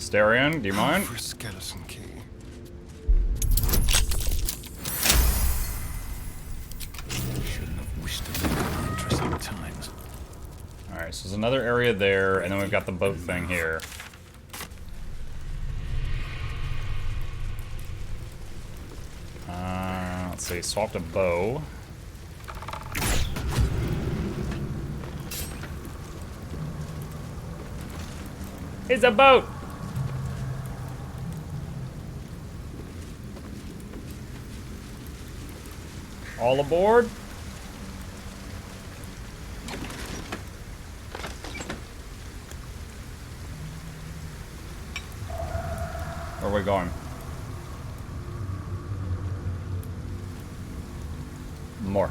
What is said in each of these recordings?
Astarion, do you mind? For a skeleton key. Shouldn't have wished to live in interesting times. Alright, so there's another area there, and then we've got the boat thing here. Let's see, swapped a bow. It's a boat! All aboard? Where are we going? More.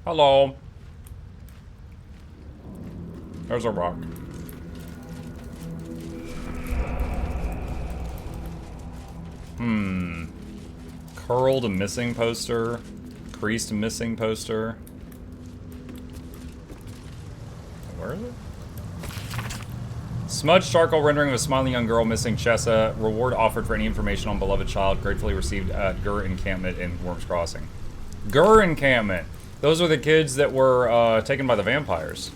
Hello. There's a rock. Curled missing poster. Creased missing poster. Where is it? Smudged charcoal rendering of a smiling young girl missing Chessa. Reward offered for any information on beloved child. Gratefully received at Gur encampment in Worms Crossing. Gur encampment! Those were the kids that were taken by the vampires.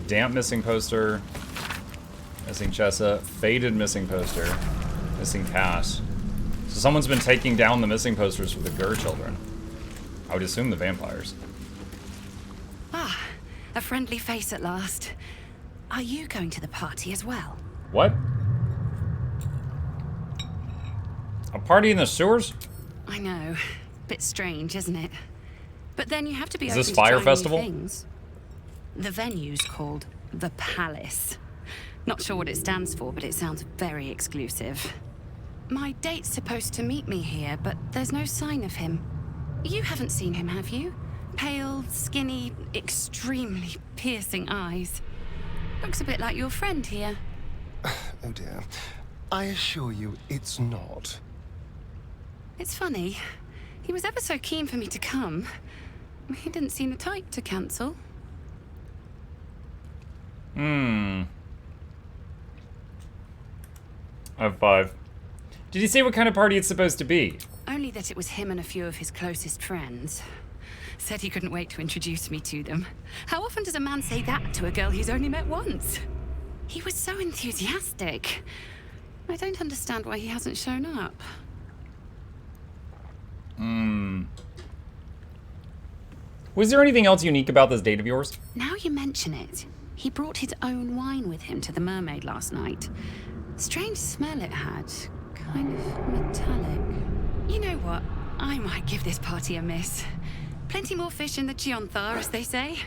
Damp missing poster. Missing Chessa. Faded missing poster. Missing Cass. So someone's been taking down the missing posters for the Gur children. I would assume the vampires. Ah, a friendly face at last. Are you going to the party as well? What? A party in the sewers? I know. Bit strange, isn't it? But then you have to be Is open this to Fire trying new Festival? things. The venue's called The Palace. Not sure what it stands for, but it sounds very exclusive. My date's supposed to meet me here, but there's no sign of him. You haven't seen him, have you? Pale, skinny, extremely piercing eyes. Looks a bit like your friend here. Oh dear. I assure you, it's not. It's funny. He was ever so keen for me to come. He didn't seem the type to cancel. I have 5. Did he say what kind of party it's supposed to be? Only that it was him and a few of his closest friends. Said he couldn't wait to introduce me to them. How often does a man say that to a girl he's only met once? He was so enthusiastic. I don't understand why he hasn't shown up. Was there anything else unique about this date of yours? Now you mention it, he brought his own wine with him to the Mermaid last night. Strange smell it had. Kind of metallic. You know what? I might give this party a miss. Plenty more fish in the Chionthar, as they say.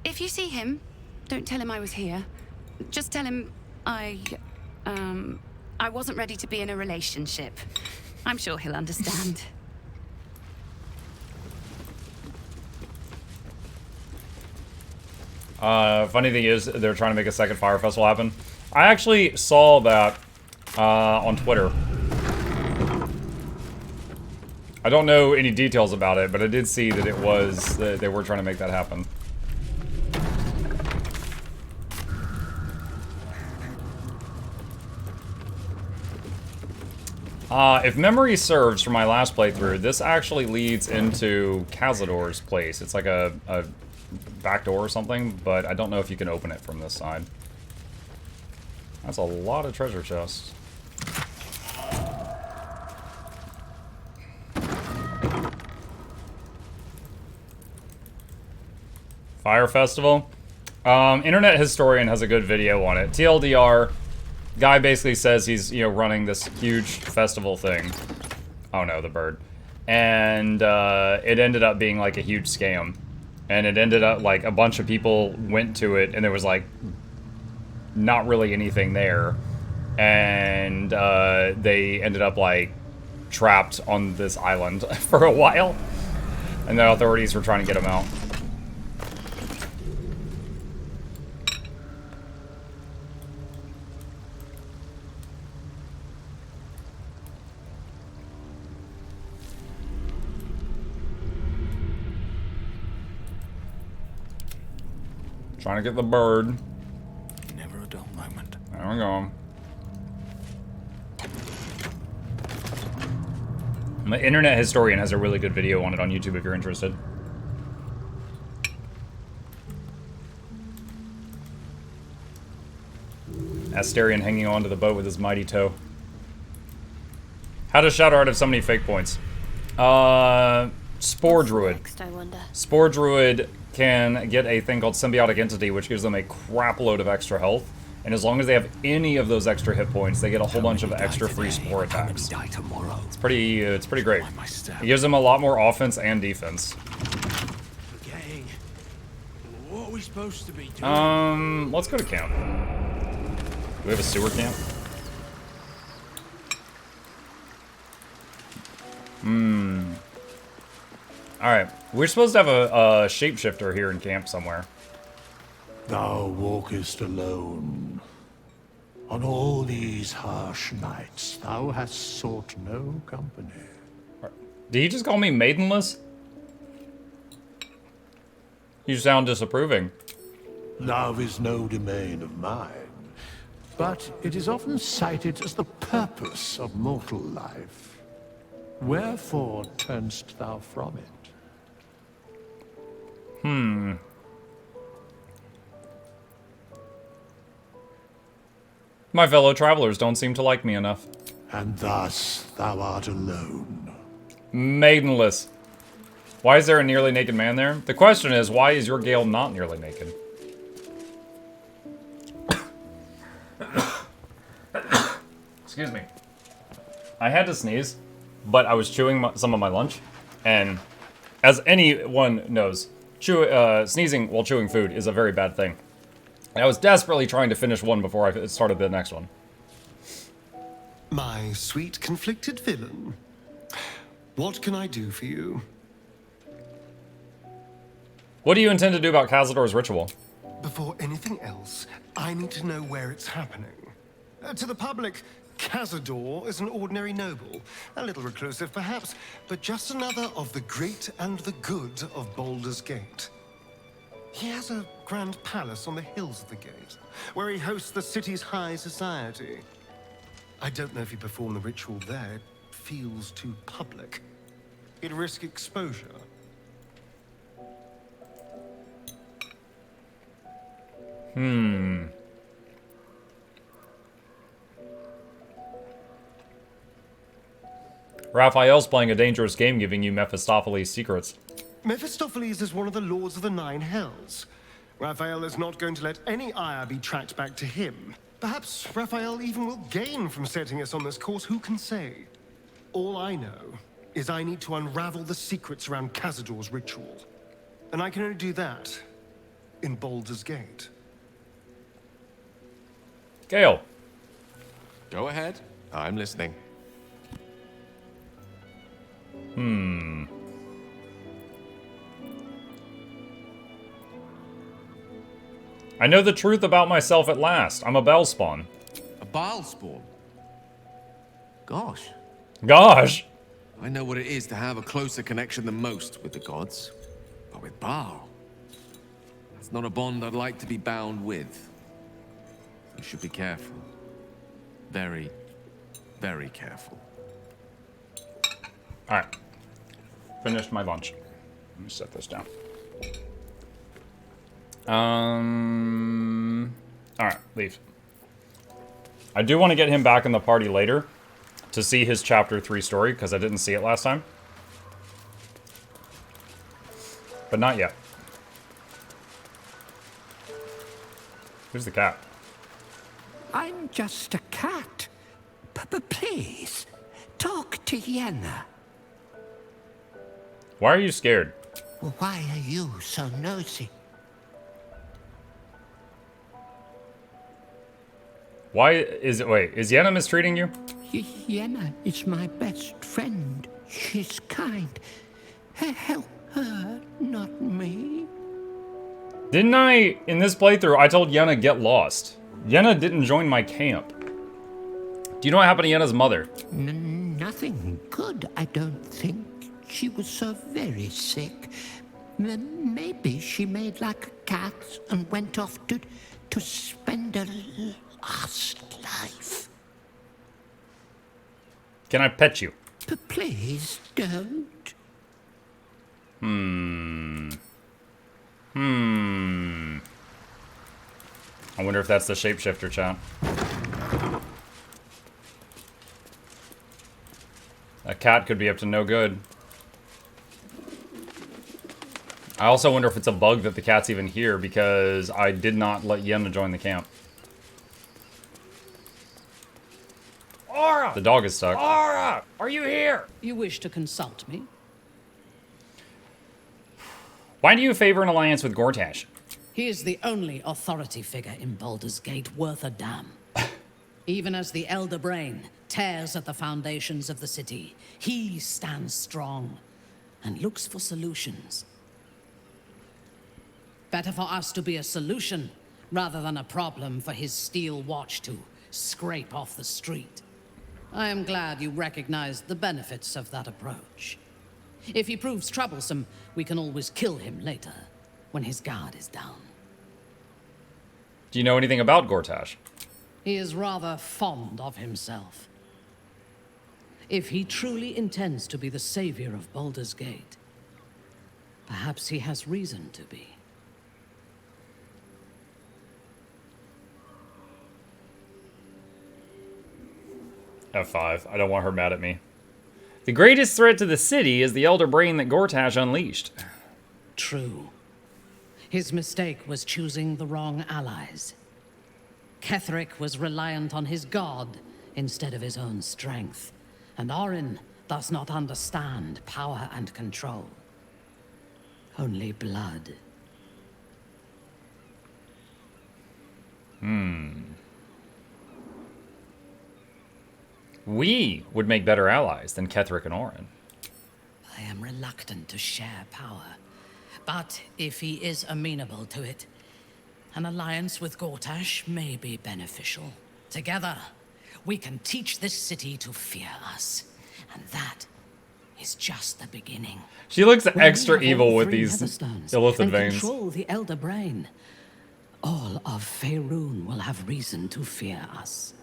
If you see him, don't tell him I was here. Just tell him I wasn't ready to be in a relationship. I'm sure he'll understand. Funny thing is, they're trying to make a second Fire Festival happen. I actually saw that on Twitter. I don't know any details about it, but I did see that it was, they were trying to make that happen. If memory serves from my last playthrough, this actually leads into Cazador's place. It's like a back door or something, but I don't know if you can open it from this side. That's a lot of treasure chests. Fire Festival. Internet Historian has a good video on it. TLDR, guy basically says he's, you know, running this huge festival thing. Oh no, the bird. And it ended up being like a huge scam. And it ended up like a bunch of people went to it and there was like not really anything there. And they ended up like trapped on this island for a while. And the authorities were trying to get them out. Trying to get the bird. Never a dull moment. There we go. My internet historian has a really good video on it on YouTube if you're interested. Asterion hanging onto the boat with his mighty toe. How does Shadowheart have so many fake points? Spore Druid. Next, I wonder. Spore Druid can get a thing called Symbiotic Entity, which gives them a crap load of extra health. And as long as they have any of those extra hit points, they get a whole bunch of extra free spore attacks. Die tomorrow. It's pretty great. By my step. It gives them a lot more offense and defense. Gang, what are we supposed to be doing? Let's go to camp. Do we have a sewer camp? Alright, we're supposed to have a shapeshifter here in camp somewhere. Thou walkest alone. On all these harsh nights, thou hast sought no company. Did he just call me maidenless? You sound disapproving. Love is no domain of mine, but it is often cited as the purpose of mortal life. Wherefore turnst thou from it? My fellow travelers don't seem to like me enough. And thus thou art alone. Maidenless. Why is there a nearly naked man there? The question is, why is your Gale not nearly naked? Excuse me. I had to sneeze, but I was chewing some of my lunch, and as anyone knows, sneezing while chewing food is a very bad thing. And I was desperately trying to finish one before I started the next one. My sweet conflicted villain. What can I do for you? What do you intend to do about Cazador's ritual? Before anything else, I need to know where it's happening. To the public, Cazador is an ordinary noble. A little reclusive, perhaps, but just another of the great and the good of Baldur's Gate. He has a grand palace on the hills of the gate, where he hosts the city's high society. I don't know if he performed the ritual there. It feels too public. He'd risk exposure. Raphael's playing a dangerous game giving you Mephistopheles' secrets. Mephistopheles is one of the lords of the Nine Hells. Raphael is not going to let any ire be tracked back to him. Perhaps Raphael even will gain from setting us on this course, who can say? All I know is I need to unravel the secrets around Cazador's ritual. And I can only do that in Baldur's Gate. Gale. Go ahead. I'm listening. I know the truth about myself at last. I'm a Bellspawn. A Baal spawn? Gosh. Gosh! I know what it is to have a closer connection than most with the gods. But with Baal, that's not a bond I'd like to be bound with. You should be careful. Very, very careful. Alright. Finished my lunch. Let me set this down. Alright, leave. I do want to get him back in the party later to see his chapter 3 story, because I didn't see it last time. But not yet. Who's the cat? I'm just a cat. Please, talk to Yenna. Why are you scared? Why are you so nosy? Why is it... Wait, is Yenna mistreating you? Yenna is my best friend. She's kind. Help her, not me. Didn't I, in this playthrough, I told Yenna get lost. Yenna didn't join my camp. Do you know what happened to Yenna's mother? Nothing good, I don't think. She was so very sick. Maybe she made like a cat and went off to spend her last life. Can I pet you? But please don't. I wonder if that's the shapeshifter, chat. A cat could be up to no good. I also wonder if it's a bug that the cat's even here, because I did not let Yenna join the camp. Aura! The dog is stuck. Aura! Are you here? You wish to consult me? Why do you favor an alliance with Gortash? He is the only authority figure in Baldur's Gate worth a damn. Even as the Elder Brain tears at the foundations of the city, he stands strong and looks for solutions. Better for us to be a solution rather than a problem for his steel watch to scrape off the street. I am glad you recognize the benefits of that approach. If he proves troublesome, we can always kill him later, when his guard is down. Do you know anything about Gortash? He is rather fond of himself. If he truly intends to be the savior of Baldur's Gate, perhaps he has reason to be. F5. I don't want her mad at me. The greatest threat to the city is the Elder Brain that Gortash unleashed. True. His mistake was choosing the wrong allies. Ketheric was reliant on his god instead of his own strength, and Orin does not understand power and control. Only blood. We would make better allies than Ketheric and Orin. I am reluctant to share power, but if he is amenable to it, an alliance with Gortash may be beneficial. Together, we can teach this city to fear us, and that is just the beginning. She looks When we extra have all evil with three these Netherstones illithid and veins. control the Elder Brain, all of Faerun will have reason to fear us.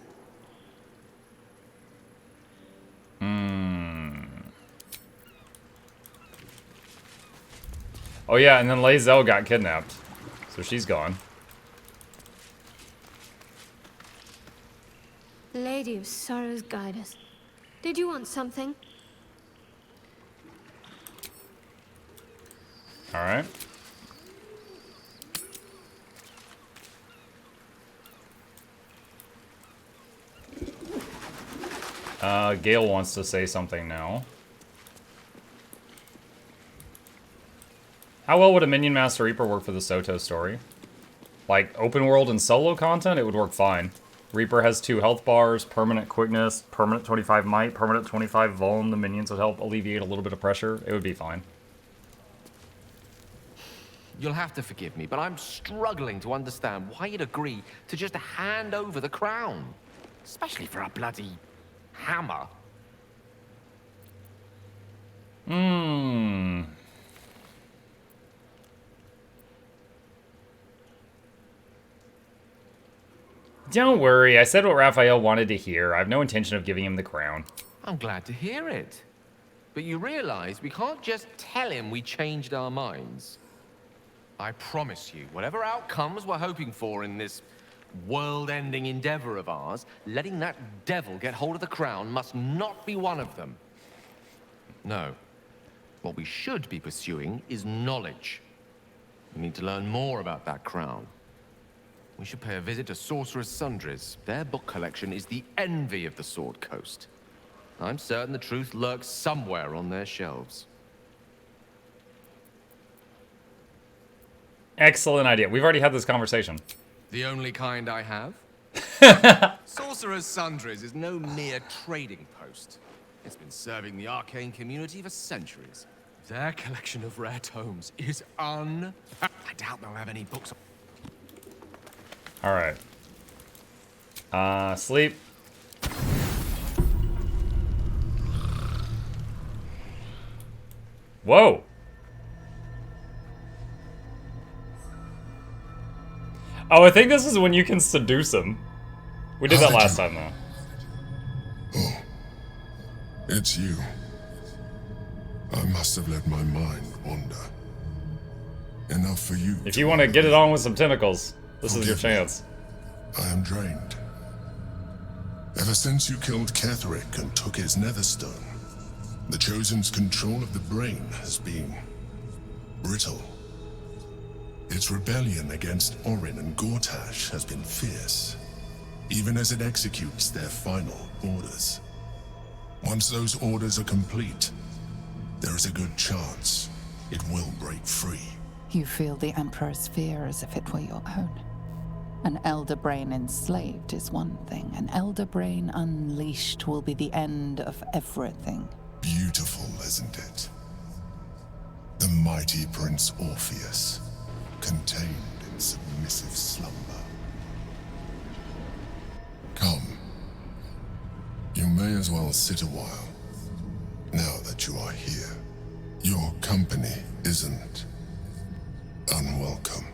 Oh yeah, and then Lae'zel got kidnapped. So she's gone. Lady of Sorrows, guide us. Did you want something? Alright. Gale wants to say something now. How well would a Minion Master Reaper work for the Soto story? Like, open world and solo content, it would work fine. Reaper has 2 health bars, permanent quickness, permanent 25 might, permanent 25 vuln. The minions would help alleviate a little bit of pressure. It would be fine. You'll have to forgive me, but I'm struggling to understand why you'd agree to just hand over the crown. Especially for a bloody hammer. Don't worry, I said what Raphael wanted to hear. I have no intention of giving him the crown. I'm glad to hear it. But you realize we can't just tell him we changed our minds. I promise you, whatever outcomes we're hoping for in this world-ending endeavor of ours, letting that devil get hold of the crown must not be one of them. No. What we should be pursuing is knowledge. We need to learn more about that crown. We should pay a visit to Sorcerer's Sundries. Their book collection is the envy of the Sword Coast. I'm certain the truth lurks somewhere on their shelves. Excellent idea. We've already had this conversation. The only kind I have? Sorcerer's Sundries is no mere trading post. It's been serving the arcane community for centuries. Their collection of rare tomes is I doubt they'll have any books. Alright. Sleep. Whoa! Oh, I think this is when you can seduce him. We did How that did last you- time, though. Oh, it's you. I must have let my mind wander. Enough for you. If you want to get it on with some tentacles, this is your Forgive me. chance. I am drained. Ever since you killed Ketherick and took his netherstone, the Chosen's control of the brain has been brittle. Its rebellion against Orin and Gortash has been fierce, even as it executes their final orders. Once those orders are complete, there is a good chance it will break free. You feel the Emperor's fear as if it were your own. An Elder Brain enslaved is one thing. An Elder Brain unleashed will be the end of everything. Beautiful, isn't it? The mighty Prince Orpheus, contained in submissive slumber. Come. You may as well sit a while, now that you are here. Your company isn't unwelcome.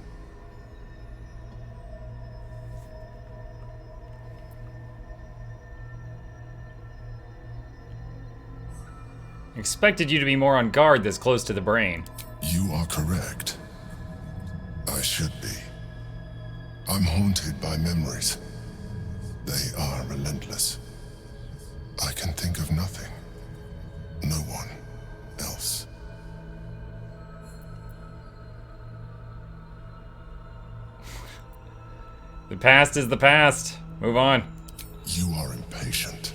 Expected you to be more on guard this close to the brain. You are correct. I should be. I'm haunted by memories. They are relentless. I can think of nothing. No one else. The past is the past. Move on. You are impatient.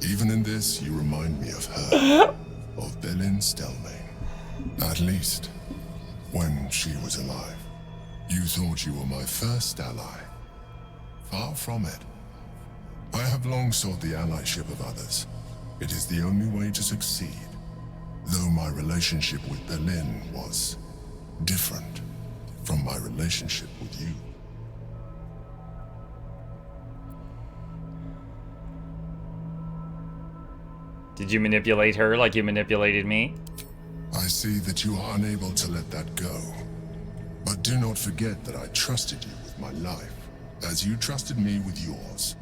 Even in this, you remind me of her. Of Belin Stelmane. At least, when she was alive. You thought you were my first ally. Far from it. I have long sought the allyship of others. It is the only way to succeed. Though my relationship with Belin was different from my relationship with you. Did you manipulate her like you manipulated me? I see that you are unable to let that go. But do not forget that I trusted you with my life, as you trusted me with yours.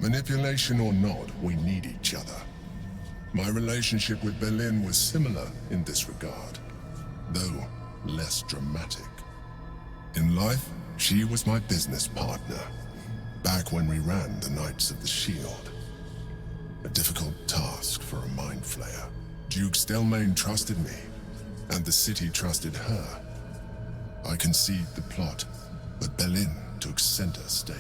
Manipulation or not, we need each other. My relationship with Belin was similar in this regard, though less dramatic. In life, she was my business partner, back when we ran the Knights of the Shield. A difficult task for a mind flayer. Duke Stelmane trusted me, and the city trusted her. I conceived the plot, but Belin took center stage.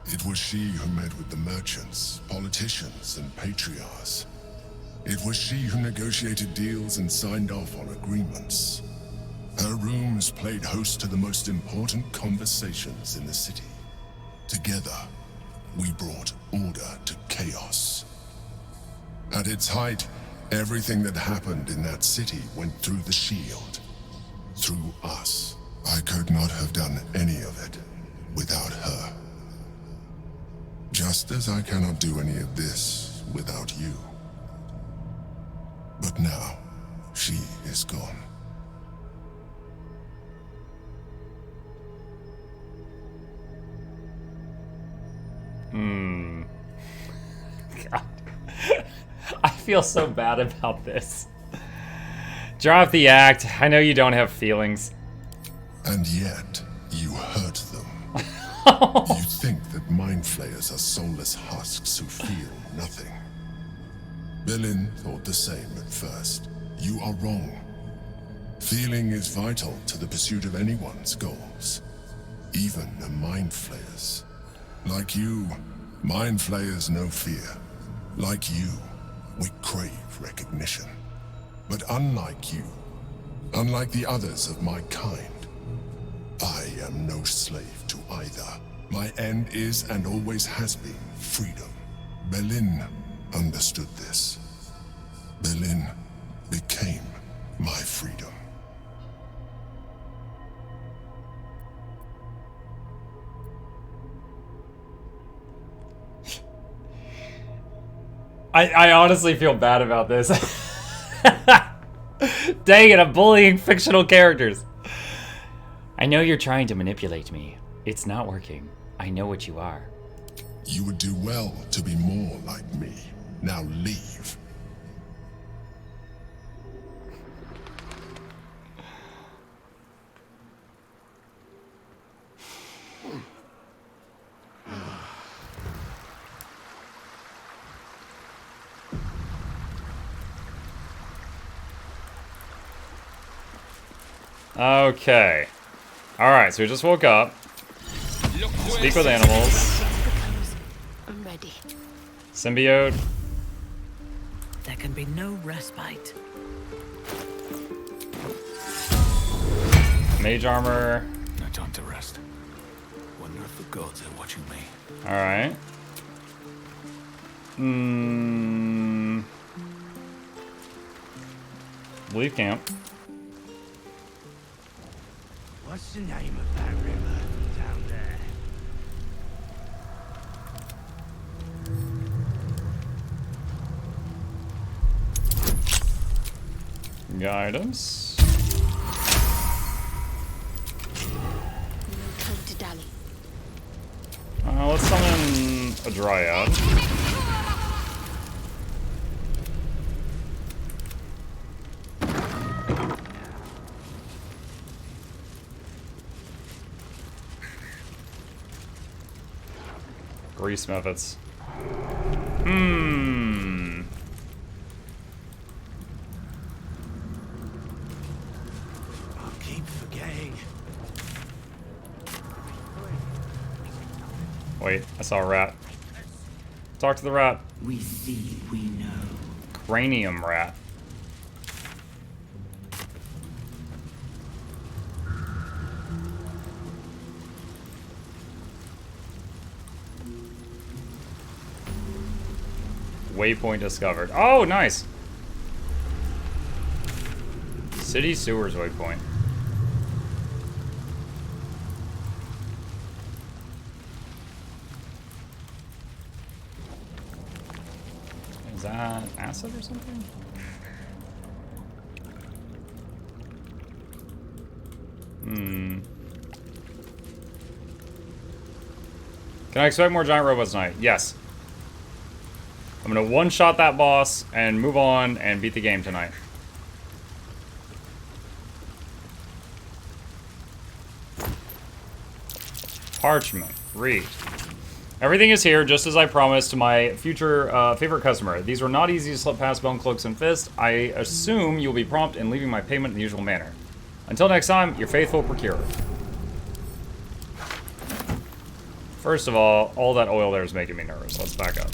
It was she who met with the merchants, politicians, and patriarchs. It was she who negotiated deals and signed off on agreements. Her rooms played host to the most important conversations in the city. Together, we brought order to chaos. At its height, everything that happened in that city went through the shield. Through us. I could not have done any of it without her. Just as I cannot do any of this without you. But now, she is gone. God. I feel so bad about this. Drop the act. I know you don't have feelings. And yet, you hurt them. You think that mind flayers are soulless husks who feel nothing. Belin thought the same at first. You are wrong. Feeling is vital to the pursuit of anyone's goals. Even a mind flayer's. Like you, mind flayers know fear. Like you, we crave recognition. But unlike you, unlike the others of my kind, I am no slave to either. My end is and always has been freedom. Belin understood this. Belin became my freedom. I honestly feel bad about this. Dang it, I'm bullying fictional characters. I know you're trying to manipulate me. It's not working. I know what you are. You would do well to be more like me. Now leave. Okay. Alright, so we just woke up. Speak with animals. I'm ready. Symbiote. There can be no respite. Mage armor. No time to rest. Wonder if the gods are watching me. Alright. Leave camp. What's the name of that river down there? Guidance. No time to dally. Let's summon a dryad. Grease methods. I'll keep forgetting. Wait, I saw a rat. Talk to the rat. We see, we know. Cranium rat. Waypoint discovered. Oh, nice. City sewers waypoint. Is that acid or something? Can I expect more giant robots tonight? Yes. I'm gonna one-shot that boss and move on and beat the game tonight. Parchment. Read. Everything is here, just as I promised to my future favorite customer. These were not easy to slip past Bone Cloaks and Fist. I assume you'll be prompt in leaving my payment in the usual manner. Until next time, your faithful procurer. First of all that oil there is making me nervous. Let's back up.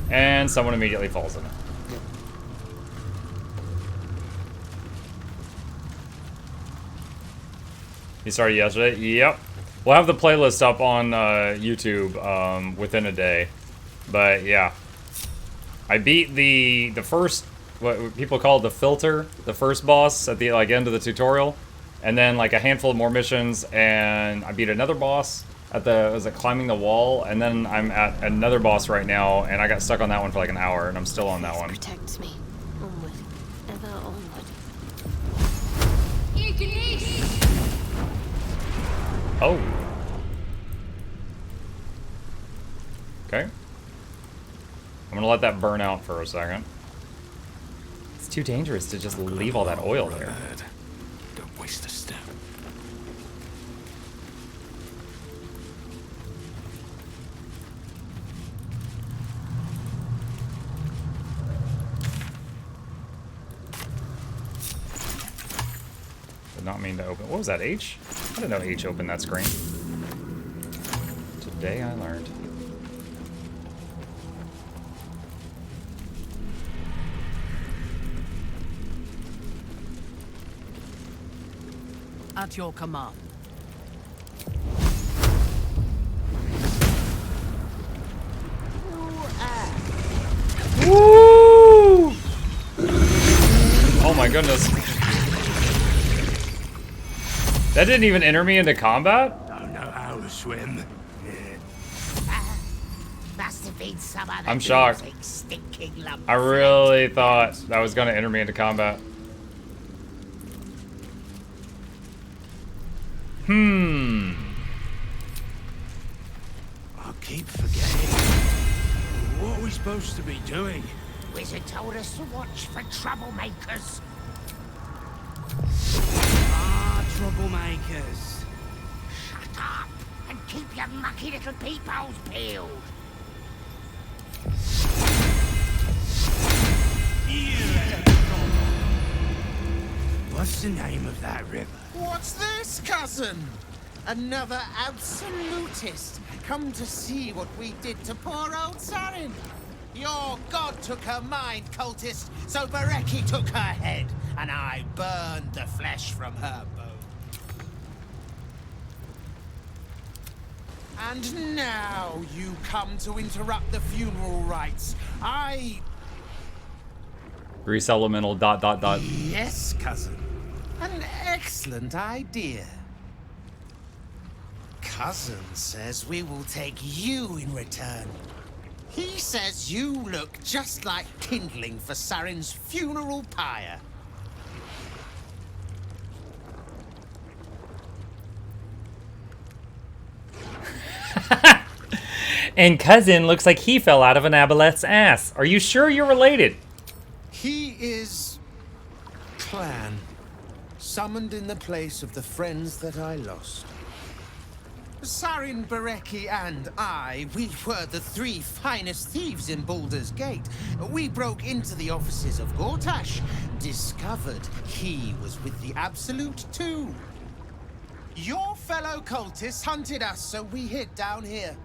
And someone immediately falls in it. You started yesterday? Yep. We'll have the playlist up on YouTube within a day. But yeah. I beat the first, what people call the filter, the first boss at the end of the tutorial. And then like a handful of more missions, and I beat another boss at was it climbing the wall, and then I'm at another boss right now, and I got stuck on that one for like an hour, and I'm still on that one. Protects me. Onward. Ever onward. Oh. Okay. I'm gonna let that burn out for a second. It's too dangerous to just leave all that oil there. Don't waste a step. Did not mean to open. What was that, H? I didn't know H opened that screen. Today I learned. At your command. Woo! Oh my goodness. That didn't even enter me into combat? Don't know how to swim. Must have been some other I'm shocked. stinking lump. I really thought that was gonna enter me into combat. I keep forgetting. What are we supposed to be doing? Wizard told us to watch for troublemakers. Ah, troublemakers. Shut up and keep your mucky little peepholes peeled. What's the name of that river? What's this, cousin? Another absolutist come to see what we did to poor old Sarin. Your god took her mind, cultist, so Bereki took her head, and I burned the flesh from her bone. And now you come to interrupt the funeral rites. Grease elemental ... Yes, cousin. An excellent idea. Cousin says we will take you in return. He says you look just like kindling for Sarin's funeral pyre. And cousin looks like he fell out of an aboleth's ass. Are you sure you're related? He is... clan. Summoned in the place of the friends that I lost. Sarin, Bereki, and I, we were the 3 finest thieves in Baldur's Gate. We broke into the offices of Gortash, discovered he was with the Absolute too. Your fellow cultists hunted us, so we hid down here.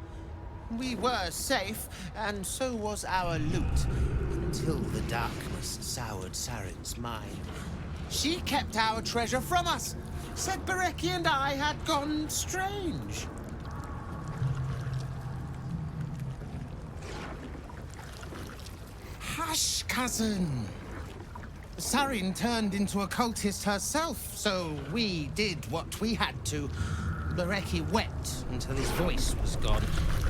We were safe, and so was our loot, until the darkness soured Sarin's mind. She kept our treasure from us, said Bereki and I had gone strange. Hush, cousin. Sarin turned into a cultist herself, so we did what we had to. Bereki wept until his voice was gone,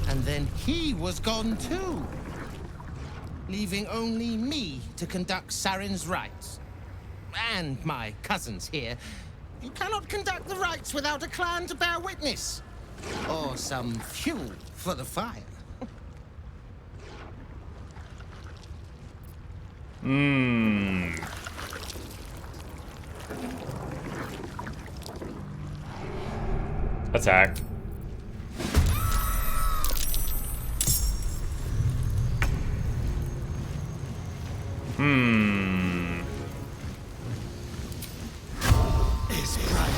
and then he was gone too, leaving only me to conduct Sarin's rites. And my cousins here. You cannot conduct the rites without a clan to bear witness, or some fuel for the fire. Attack. It's bright.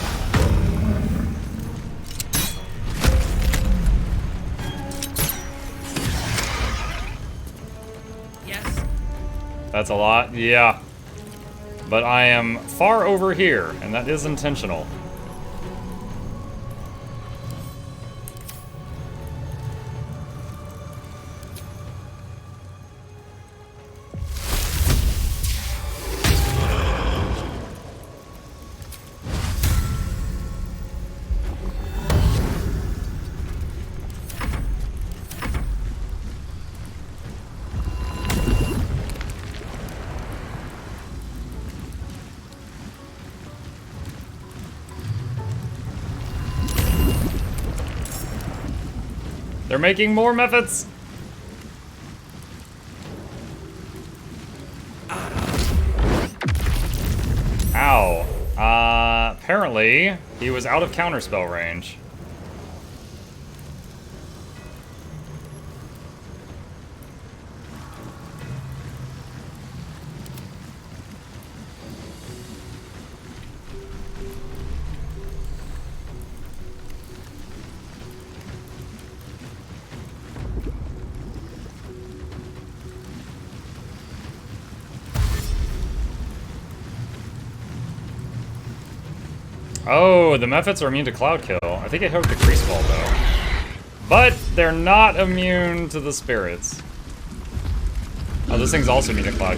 Yes. That's a lot, yeah. But I am far over here, and that is intentional. They're making more methods. Ow. Apparently, he was out of counterspell range. Oh, the methods are immune to Cloud Kill. I think it hurt the Crease Ball, though. But they're not immune to the spirits. Oh, this thing's also immune to Cloud